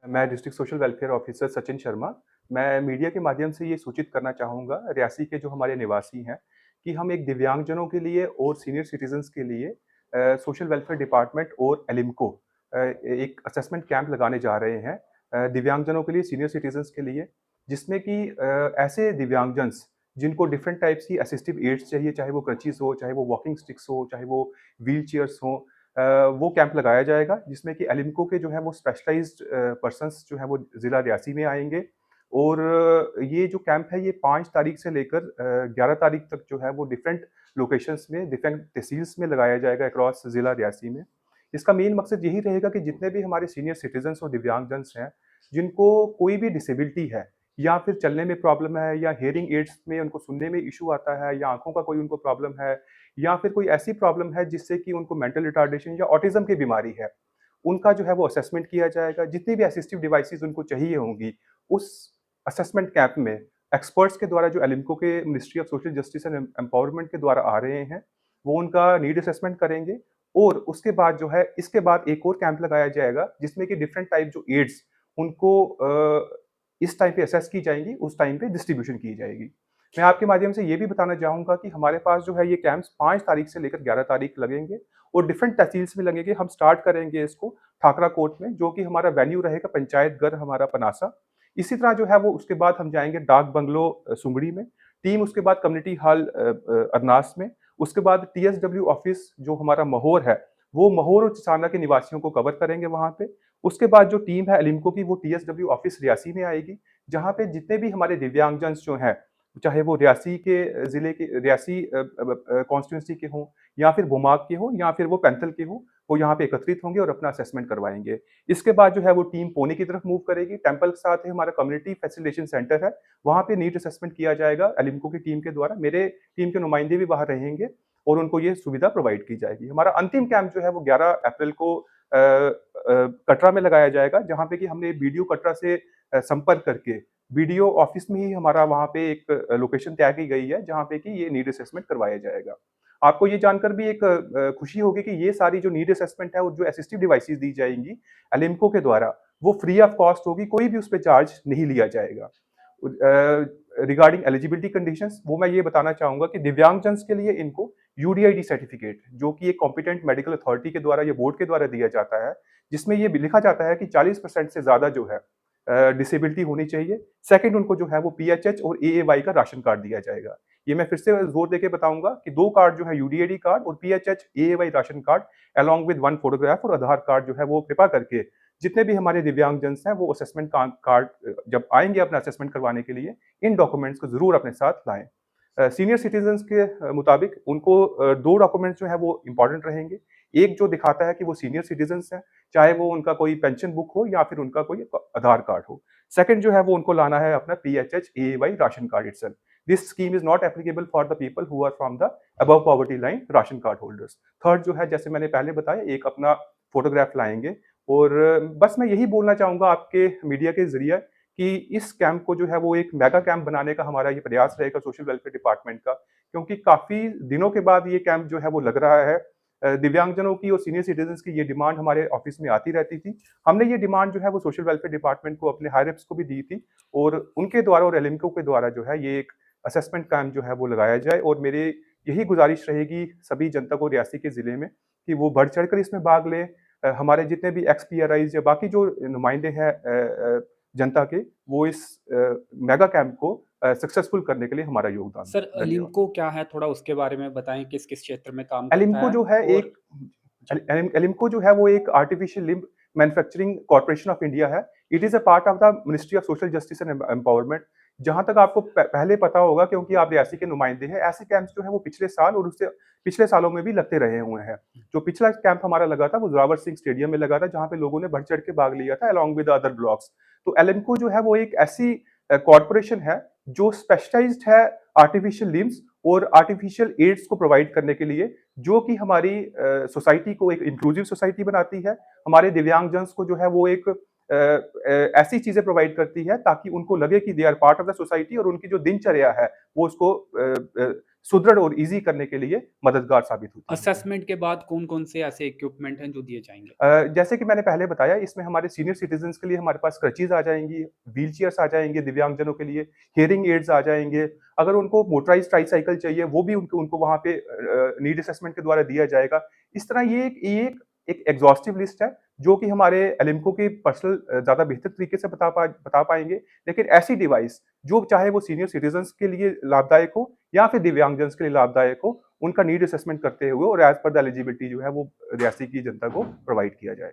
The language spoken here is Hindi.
मैं district social welfare officer Sachin Sharma. मैं मीडिया के माध्यम से ये सूचित करना चाहूँगा रियासी के जो हमारे निवासी हैं, कि हम एक दिव्यांगजनों के लिए और सीनियर सिटीज़न्स के लिए सोशल वेलफेयर डिपार्टमेंट और एलिम्को एक असेसमेंट कैंप लगाने जा रहे हैं दिव्यांगजनों के लिए, सीनियर सिटीज़न्स के लिए, जिसमें कि ऐसे दिव्यांगजन्स जिनको डिफरेंट टाइप्स की असिस्टिव एड्स चाहिए, चाहे वो क्रंचेस हो, चाहे वो वॉकिंग स्टिक्स हो, चाहे वो व्हील चेयर्स हों, वो कैंप लगाया जाएगा जिसमें कि एलिम्को के जो है वो स्पेशलाइज्ड पर्सन्स जो है वो ज़िला रियासी में आएँगे और ये जो कैंप है ये 5 तारीख से लेकर 11 तारीख तक जो है वो डिफरेंट लोकेशंस में, डिफरेंट तहसील्स में लगाया जाएगा अक्रॉस ज़िला रियासी में। इसका मेन मकसद यही रहेगा कि जितने भी हमारे सीनियर सिटीज़न्स और दिव्यांगजन्स हैं, जिनको कोई भी डिसेबिलिटी है या फिर चलने में प्रॉब्लम है या हियरिंग एड्स में उनको सुनने में इश्यू आता है या आँखों का कोई उनको प्रॉब्लम है या फिर कोई ऐसी प्रॉब्लम है जिससे कि उनको मेंटल रिटार्डेशन या ऑटिज़्म की बीमारी है, उनका जो है वो असेसमेंट किया जाएगा। जितनी भी असिस्टिव डिवाइसेज़ उनको चाहिए होंगी, उस असेसमेंट कैंप में एक्सपर्ट्स के द्वारा जो एलिम्को के ministry of social justice and empowerment के द्वारा आ रहे हैं, वो उनका नीड असेसमेंट करेंगे और उसके बाद जो है इसके बाद एक और कैंप लगाया जाएगा जिसमें कि डिफरेंट टाइप जो एड्स उनको इस टाइम पे असेस की जाएँगी, उस टाइम पे डिस्ट्रीब्यूशन की जाएगी। मैं आपके माध्यम से ये भी बताना चाहूँगा कि हमारे पास जो है ये कैंप्स 5 तारीख से लेकर 11 तारीख लगेंगे और डिफरेंट तहसील्स में लगेंगे। हम स्टार्ट करेंगे इसको ठाकरा कोट में, जो कि हमारा वेन्यू रहेगा पंचायत घर हमारा पनासा। इसी तरह जो है वो उसके बाद हम जाएँगे डाक बंगलो सुंगड़ी में, टीम उसके बाद कम्युनिटी हॉल अरनास में, उसके बाद टीएसडब्ल्यू ऑफिस जो हमारा महोर है, वो महोर और चिसाना के निवासियों को कवर करेंगे वहाँ पे। उसके बाद जो टीम है एलिम्को की वो टीएसडब्ल्यू ऑफिस रियासी में आएगी, जहाँ पे जितने भी हमारे दिव्यांगजन्स जो हैं, चाहे वो रियासी के ज़िले के रियासी कॉन्स्टिट्यूएंसी के हों या फिर भोमाग के हों या फिर वो पैंथल के हों, वो यहाँ पे एकत्रित होंगे और अपना असेसमेंट करवाएँगे। इसके बाद जो है वो टीम पुणे की तरफ मूव करेगी, टेम्पल के साथ ही हमारा कम्युनिटी फैसिलिटेशन सेंटर है, वहाँ पे नीड असेसमेंट किया जाएगा एलिम्को की टीम के द्वारा। मेरे टीम के नुमाइंदे भी वहाँ रहेंगे और उनको ये सुविधा प्रोवाइड की जाएगी। हमारा अंतिम कैंप जो है वो 11 अप्रैल को कटरा में लगाया जाएगा, जहाँ पे कि हमने बीडीओ कटरा से संपर्क करके बीडीओ ऑफिस में ही हमारा वहाँ पे एक लोकेशन तय की गई है, जहाँ पे कि ये नीड असेसमेंट करवाया जाएगा। आपको ये जानकर भी एक खुशी होगी कि ये सारी जो नीड असेसमेंट है और जो असिस्टिव डिवाइसेज़ दी जाएँगी एलिम्को के द्वारा, वो फ्री ऑफ कॉस्ट होगी, कोई भी उस पे चार्ज नहीं लिया जाएगा। रिगार्डिंग एलिजिबिलिटी कंडीशंस वो मैं ये बताना चाहूँगा कि दिव्यांगजन्स के लिए इनको यूडीआईडी सर्टिफिकेट जो कि एक कॉम्पिटेंट मेडिकल अथॉरिटी के द्वारा या बोर्ड के द्वारा दिया जाता है, जिसमें ये भी लिखा जाता है कि 40% से ज़्यादा जो है डिसेबिलिटी होनी चाहिए। सेकंड उनको जो है वो पीएचएच और एएवाई का राशन कार्ड दिया जाएगा। ये मैं फिर से ज़ोर देके बताऊँगा कि 2 कार्ड जो है यूडीआईडी कार्ड और PHH, AAY ration card along with 1 photograph और आधार कार्ड जो है वो कृपा करके जितने भी हमारे दिव्यांगजन्स हैं वो असेसमेंट का कार्ड जब आएँगे अपना असेसमेंट करवाने के लिए, इन डॉक्यूमेंट्स को ज़रूर अपने साथ लाएँ। सीनियर सिटीज़न्स के मुताबिक उनको 2 डॉक्यूमेंट्स जो है वो इम्पोर्टेंट रहेंगे। एक जो दिखाता है कि वो सीनियर सिटीज़न्स हैं, चाहे वो उनका कोई पेंशन बुक हो या फिर उनका कोई आधार कार्ड हो। सेकंड जो है वो उनको लाना है अपना PHH, AAY ration card itself. This scheme is not applicable for the people who are from the above poverty line ration card holders. Third जो है जैसे मैंने पहले बताया एक अपना फोटोग्राफ लाएँगे और बस मैं यही बोलना चाहूँगा आपके मीडिया के ज़रिए कि इस कैंप को जो है वो एक मेगा कैंप बनाने का हमारा ये प्रयास रहेगा सोशल वेलफेयर डिपार्टमेंट का, क्योंकि काफ़ी दिनों के बाद ये कैंप जो है वो लग रहा है। दिव्यांगजनों की और सीनियर सिटीज़न्स की ये डिमांड हमारे ऑफिस में आती रहती थी। हमने ये डिमांड जो है वो सोशल वेलफेयर डिपार्टमेंट को अपने हायर अप्स को भी दी थी और उनके द्वारा और एलिम्को के द्वारा जो है ये एक असेसमेंट कैंप जो है वो लगाया जाए और मेरी यही गुज़ारिश रहेगी सभी जनता को रियासी के ज़िले में कि वो बढ़-चढ़ कर इसमें भाग लें। हमारे जितने भी एक्स-पीआरआईज़ या बाकी जो नुमाइंदे हैं जनता के, वो इस मेगा कैंप को सक्सेसफुल करने के लिए हमारा योगदान सर, दें। धन्यवाद। अलिम्को क्या है? थोड़ा उसके बारे में बताएँ, किस-किस क्षेत्र में काम करता एलिम्को है? जो है और एक जी। एलिम्को जो है वो एक artificial limb manufacturing corporation of India है। It is a part of the ministry of social justice and empowerment. जहाँ तक आपको पहले पता होगा क्योंकि आप रियासी के नुमाइंदे हैं, ऐसे कैंप्स जो हैं वो पिछले साल और उससे पिछले सालों में भी लगते रहे हुए हैं। जो पिछला कैंप हमारा लगा था वो ज़ोरावर सिंह स्टेडियम में लगा था जहाँ पे लोगों ने बढ़-चढ़ के भाग लिया था अलोंग विद अदर ब्लॉक्स। तो एलिम्को जो है वो एक ऐसी कॉर्पोरेशन है जो स्पेशलाइज्ड है आर्टिफिशियल लिम्ब्स और आर्टिफिशियल एड्स को प्रोवाइड करने के लिए, जो कि हमारी सोसाइटी को एक इंक्लूसिव सोसाइटी बनाती है। हमारे दिव्यांगजन्स को जो है वो एक ऐसी चीज़ें प्रोवाइड करती है ताकि उनको लगे कि they are part of the society और उनकी जो दिनचर्या है वो उसको सुदृढ़ और ईज़ी करने के लिए मददगार साबित होती है। असेसमेंट के बाद कौन-कौन से ऐसे इक्विपमेंट हैं जो दिए जाएँगे? जैसे कि मैंने पहले बताया, इसमें हमारे सीनियर सिटीज़न्स के लिए हमारे पास क्रचेज़ आ जाएँगी, व्हीलचेयर्स आ जाएँगे दिव्यांगजनों के लिए, हियरिंग एड्स आ जाएँगे। अगर उनको मोटराइज़्ड ट्राइसाइकिल चाहिए, वो भी उनको उनको वहाँ पे नीड असेसमेंट के द्वारा दिया जाएगा। इस तरह ये एक एग्ज़ॉस्टिव लिस्ट है, जो कि हमारे एलिम्को के पर्सनल ज़्यादा बेहतर तरीके से बता पाएँगे। लेकिन ऐसी डिवाइस जो चाहे वो सीनियर सिटीज़न्स के लिए लाभदायक हो या फिर दिव्यांगजन्स के लिए लाभदायक हो, उनका नीड असेसमेंट करते हुए और एज़ पर द एलिजिबिलिटी जो है वो रियासी की जनता को प्रोवाइड किया जाए।